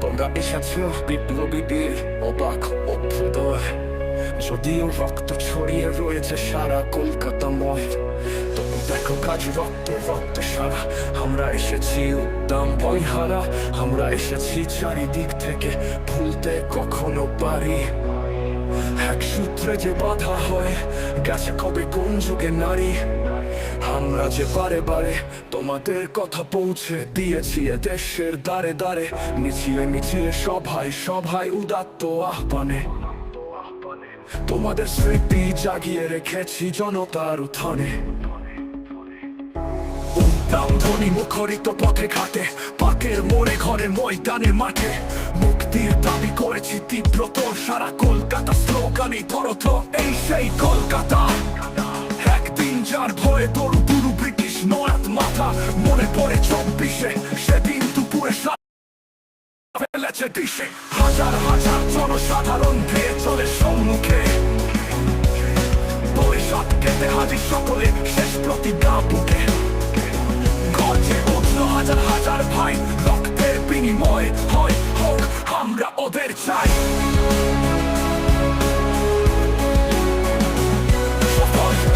তোমরা এসেছ বিপ্লবীদের অবাক অভ্যুদয়, যদিও রক্ত ছড়িয়ে রয়েছে সারা কলকাতাময়। তবু দেখো কাজ রক্ত রক্ত সারা, আমরা এসেছি উদ্দাম ভয়হারা, আমরা এসেছি চারিদিক থেকে, ভুলতে কখনো পারি। এক সূত্রে যে বাধা হয়, গেছে কবে কোন যুগে নারী। আমরা যে বারে বারে তোমাদের কথা পৌঁছে দিয়েছি এ দেশের দ্বারে দ্বারে, মিছিলে মিছিলে সভায় সভায় উদাত্ত আহ্বানে। তোমাদের স্মৃতি জাগিয়ে রেখেছি জনতার উত্থানে। উদ্দাম ধ্বনি মুখরিত পথে ঘাটে, পাকের মোড়ে ঘরে ময়দানে মাঠে, মুক্তির দাবি করেছি তীব্রতর, সারা কলকাতা স্লোগানে ধরত এই সেই কলকাতা। একদিন যার ভয়ে তরু দুরু ব্রিটিশ নড়াত মাথা, মনে পড়ে 24-এ সেদিন দুপুরে ফেলেছে দিশে, হাজার হাজার জনসাধারণ ধেয়ে চলে সম্মুখে। বরিশাল কেটে হাজির সকলে শেষ প্রতিজ্ঞা বুকে, গর্জে উঠল হাজার হাজার ভাই, রক্তের বিনিময় হয় হোক আমরা ওদের চাই।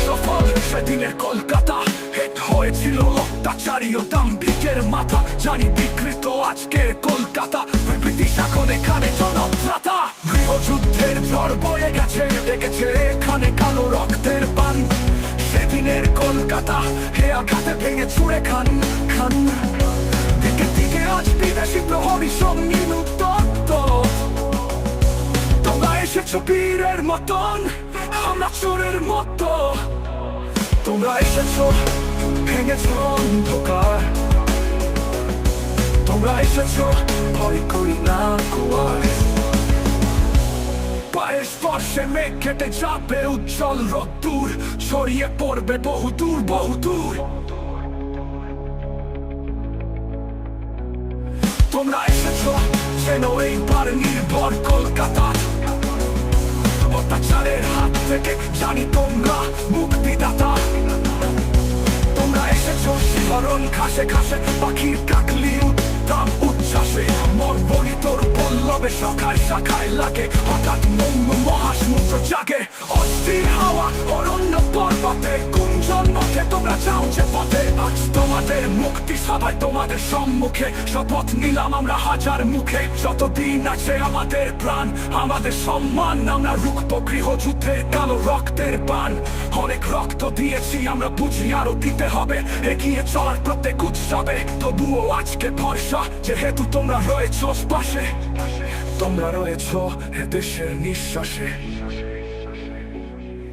সফল সেদিনের কলকাতা, হেট হয়েছিল অত্যাচারী ও দাম্ভিকের মাথা। জানি বিকৃত আজকের কলকাতা, ব্রিটিশ এখন এখানে জনপ্রাতা। গৃহযুদ্ধের ঝড় বয়ে গেছে, দেখেছে এখানে কালো রক্তের পান। সেদিনের কলকাতা হে আঘাতে ভেঙে ছুঁড়ে খান খান। দিকে দিকে আজ বিদেশি প্রহরী সঙ্গী উত্তপ্ত। তোমরা এসেছো বীরের মতন, আমরা চোরের মতো। তোমরা এসেছো ভেঙেছো অন্ধকার, তোমরা এসেছো ভয় করি না কুয়ার। পায়ের স্পর্শে মেঘ কেটে যাবে উজ্জ্বল রোদ্দুর, ছড়িয়ে পড়বে বহুদূর বহুদূর। তোমরা এসেছো যেন এইবার নির্ভর কলকাতা, অত্যাচারের হাত থেকে জানি তোমরা মুক্তিদাতা। তোমরা এসেছো শিহরণ ঘাসে ঘাসে, পাখির কাকলি উদ্দাম উচ্ছ্বাসে, মরবনি তোর পল্লবে শাখায় শাখায় লাগে, হঠাৎ মহাসমুদ্র জাগে। অস্থির হাওয়া অরণ্য পর্বতে কুঞ্জন মঠে, তোমরা যাও যে পথে। আজ তোমাদের মুক্তি সবাই তোমাদের সম্মুখে, শপথ নিলাম আমরা হাজার মুখে। যতদিন আছে আমাদের প্রাণ আমাদের সম্মান, আমরা রুখবো গৃহযুদ্ধের কালো রক্তের বান। অনেক রক্ত দিয়েছি আমরা, বুঝি আরো দিতে হবে, এগিয়ে চলার প্রত্যেক উৎসবে। তবুও আজকে ভরসা যেহেতু তোমরা রয়েছো পাশে, তোমরা রয়েছো এ দেশের নিঃশ্বাসে।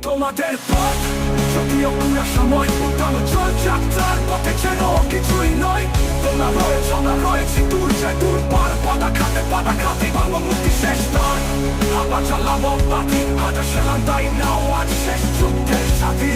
তোমাদের পথ যদিও পুরা সময়, উঠানো চল যাত্রার পথে যেন কিছুই নয়। তোমরা রয়েছো আমরা রয়েছি দূর যে দূর পার, পাতা খাতে ভালো মুক্তি শেষ নয়। আবার চালাবো বাতি, হাজার সেলান তাই নাও আজ শেষ যুদ্ধের সাথী।